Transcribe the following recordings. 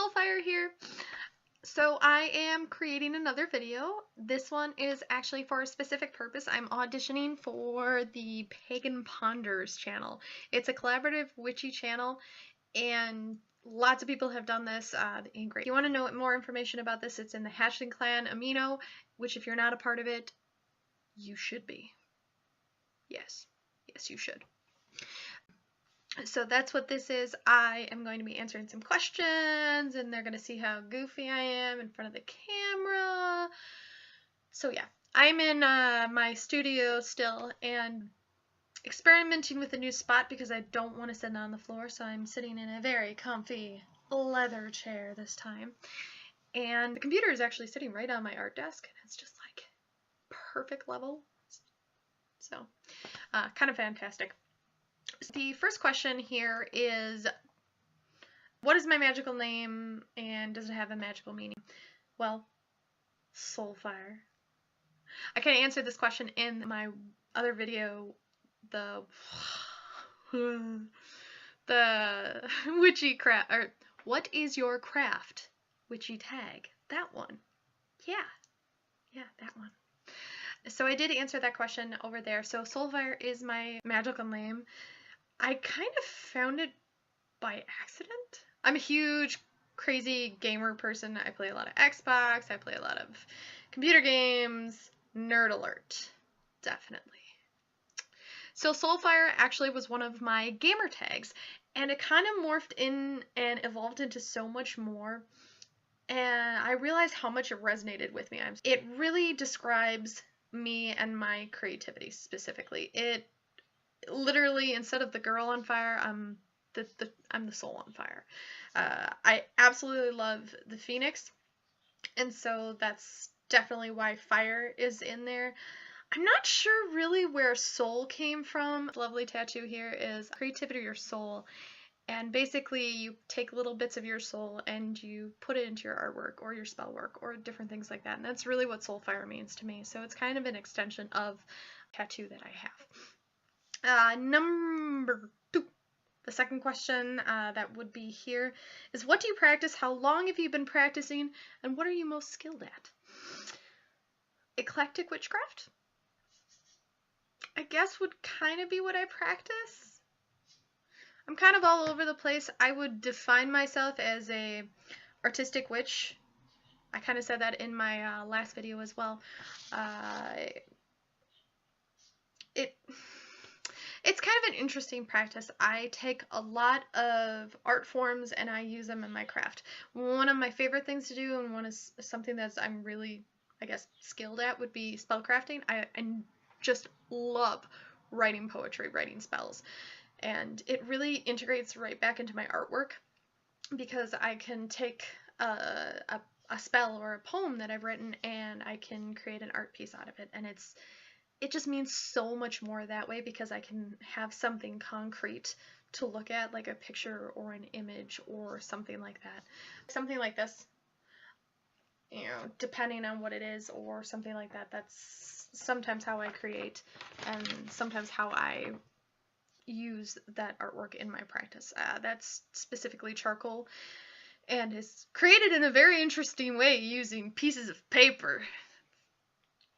Soulfire here. So I am creating another video. This one is actually for a specific purpose. I'm auditioning for the Pagan Ponders channel. It's a collaborative witchy channel, and lots of people have done this in great. If you want to know more information about this, it's in the Hatchling Clan Amino, which if you're not a part of it, you should be. Yes, you should. So that's what this is. I am going to be answering some questions, and they're going to see how goofy I am in front of the camera. So yeah, I'm in my studio still and experimenting with a new spot because I don't want to sit on the floor, so I'm sitting in a very comfy leather chair this time. And the computer is actually sitting right on my art desk, and it's just like perfect level. So kind of fantastic. The first question here is, what is my magical name and does it have a magical meaning? Well, Soulfire. I can answer this question in my other video, the witchy craft, or what is your craft witchy tag? That one. Yeah, that one. So I did answer that question over there. So Soulfire is my magical name. I kind of found it by accident. I'm a huge, crazy gamer person. I play a lot of Xbox. I play a lot of computer games. Nerd alert. Definitely. So Soulfire actually was one of my gamer tags, and it kind of morphed in and evolved into so much more, and I realized how much it resonated with me. It really describes me and my creativity specifically. It literally, instead of the girl on fire, I'm the soul on fire. I absolutely love the phoenix, and so that's definitely why fire is in there. I'm not sure really where soul came from. This lovely tattoo here is creativity or soul, and basically you take little bits of your soul and you put it into your artwork or your spell work or different things like that, and that's really what Soulfire means to me. So it's kind of an extension of the tattoo that I have. Number 2, the second question that would be here is, what do you practice? How long have you been practicing? And what are you most skilled at? Eclectic witchcraft, I guess, would kind of be what I practice. I'm kind of all over the place. I would define myself as a artistic witch. I kind of said that in my last video as well. It's kind of an interesting practice. I take a lot of art forms and I use them in my craft. One of my favorite things to do, and one is something that I'm really, I guess, skilled at, would be spellcrafting. I just love writing poetry, writing spells. And it really integrates right back into my artwork because I can take a spell or a poem that I've written and I can create an art piece out of it. And it just means so much more that way because I can have something concrete to look at, like a picture or an image or something like that. Something like this, you know, depending on what it is or something like that. That's sometimes how I create and sometimes how I use that artwork in my practice. That's specifically charcoal and is created in a very interesting way using pieces of paper.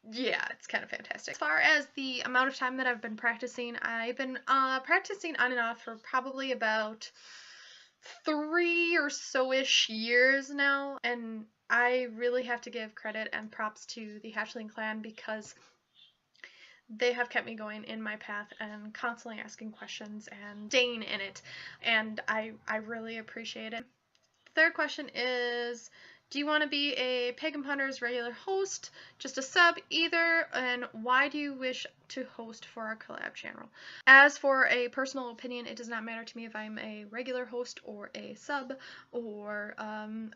Yeah, it's kind of fantastic. As far as the amount of time that I've been practicing, I've been practicing on and off for probably about 3 or so-ish years now, and I really have to give credit and props to the Hatchling clan because they have kept me going in my path and constantly asking questions and staying in it, and I really appreciate it. The third question is, do you want to be a Pagan Ponders regular host, just a sub, either, and why do you wish to host for our collab channel? As for a personal opinion, it does not matter to me if I'm a regular host or a sub or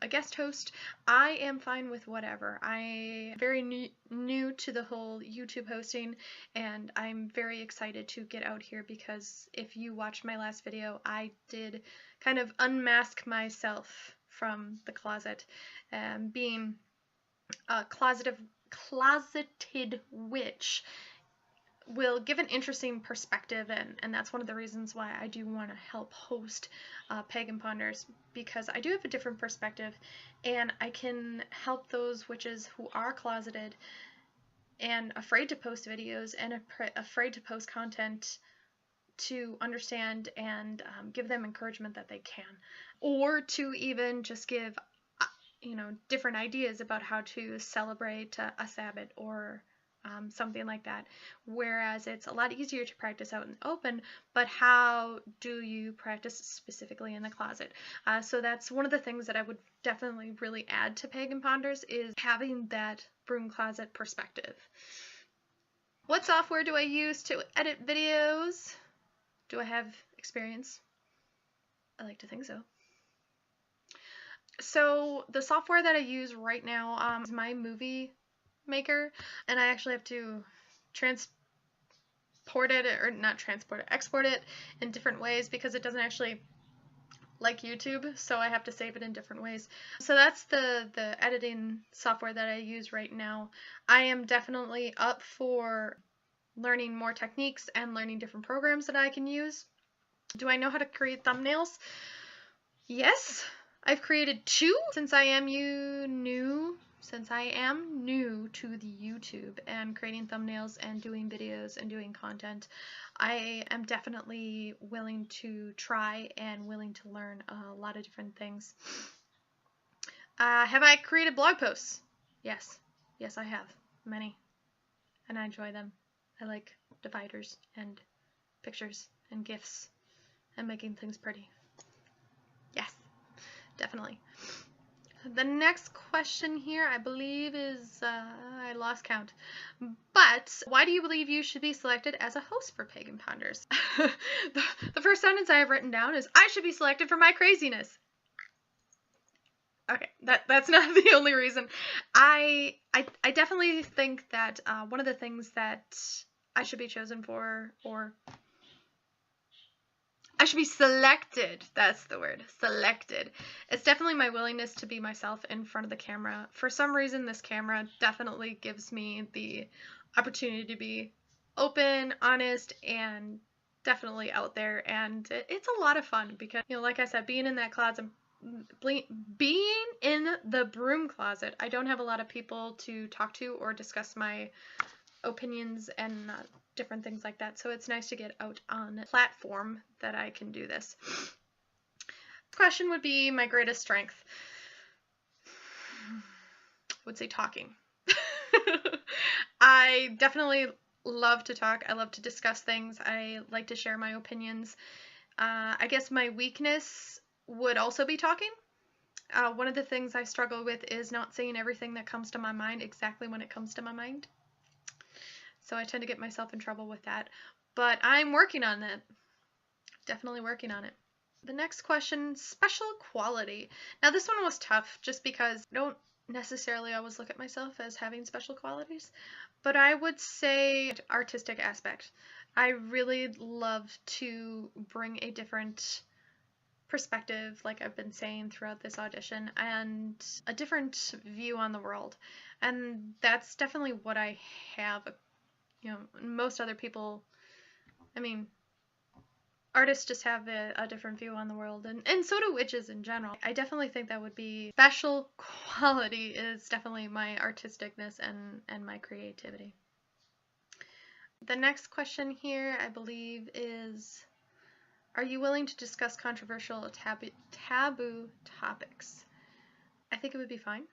a guest host. I am fine with whatever. I'm very new to the whole YouTube hosting, and I'm very excited to get out here because if you watched my last video, I did kind of unmask myself from the closet, being a closeted witch will give an interesting perspective, and that's one of the reasons why I do want to help host Pagan Ponders, because I do have a different perspective, and I can help those witches who are closeted and afraid to post videos and afraid to post content to understand and give them encouragement that they can, or to even just give different ideas about how to celebrate a Sabbath or something like that, whereas it's a lot easier to practice out in the open, but how do you practice specifically in the closet? So that's one of the things that I would definitely really add to Pagan Ponders, is having that broom closet perspective. What software do I use to edit videos? Do I have experience? I like to think so. So the software that I use right now is my movie maker, and I actually have to export it in different ways, because it doesn't actually like YouTube, so I have to save it in different ways. So that's the editing software that I use right now. I am definitely up for learning more techniques and learning different programs that I can use. Do I know how to create thumbnails? Yes, I've created 2 since I am new to the YouTube and creating thumbnails and doing videos and doing content. I am definitely willing to try and willing to learn a lot of different things. Have I created blog posts? Yes. Yes, I have. Many. And I enjoy them. I like dividers and pictures and GIFs and making things pretty. Yes, definitely. The next question here, I believe, is, I lost count, but why do you believe you should be selected as a host for Pagan Ponders? The first sentence I have written down is, I should be selected for my craziness. Okay, that's not the only reason. I definitely think that one of the things that I should be chosen for, or I should be selected, that's the word, selected. It's definitely my willingness to be myself in front of the camera. For some reason, this camera definitely gives me the opportunity to be open, honest, and definitely out there. And it's a lot of fun because, like I said, being in that closet, being in the broom closet, I don't have a lot of people to talk to or discuss my opinions and different things like that, so it's nice to get out on a platform that I can do this. This question would be my greatest strength. I would say talking. I definitely love to talk. I love to discuss things. I like to share my opinions. I guess my weakness would also be talking. One of the things I struggle with is not saying everything that comes to my mind exactly when it comes to my mind. So I tend to get myself in trouble with that. But I'm working on that. Definitely working on it. The next question, special quality. Now this one was tough just because I don't necessarily always look at myself as having special qualities. But I would say artistic aspect. I really love to bring a different perspective, like I've been saying throughout this audition, and a different view on the world. And that's definitely what I have. Most other people, artists just have a different view on the world, and so do witches in general. I definitely think that would be special quality, is definitely my artisticness and my creativity. The next question here, I believe, is, are you willing to discuss controversial taboo topics? I think it would be fine.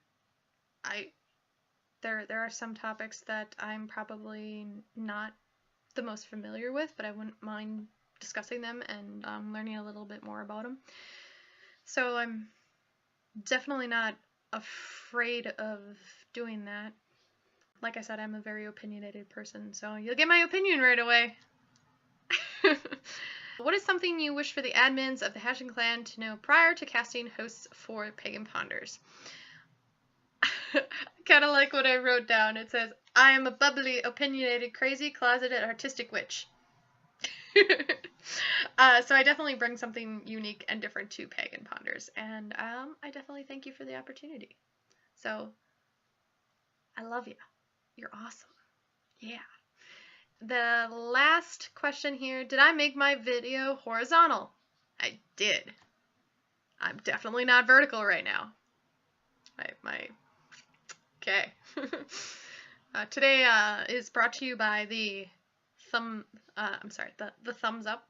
There are some topics that I'm probably not the most familiar with, but I wouldn't mind discussing them and learning a little bit more about them. So I'm definitely not afraid of doing that. Like I said, I'm a very opinionated person, so you'll get my opinion right away. What is something you wish for the admins of the Hashing Clan to know prior to casting hosts for Pagan Ponders? Kind of like what I wrote down. It says, I am a bubbly, opinionated, crazy, closeted, artistic witch. So I definitely bring something unique and different to Pagan Ponders, and I definitely thank you for the opportunity. So, I love you. You're awesome. Yeah. the last question here, did I make my video horizontal? I did. I'm definitely not vertical right now. Okay. Today is brought to you by the the thumbs up.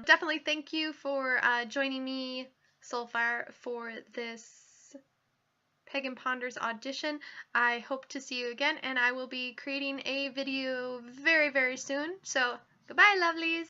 Definitely thank you for joining me, Soulfire, for this Pagan Ponders audition. I hope to see you again, and I will be creating a video very, very soon. So, goodbye, lovelies!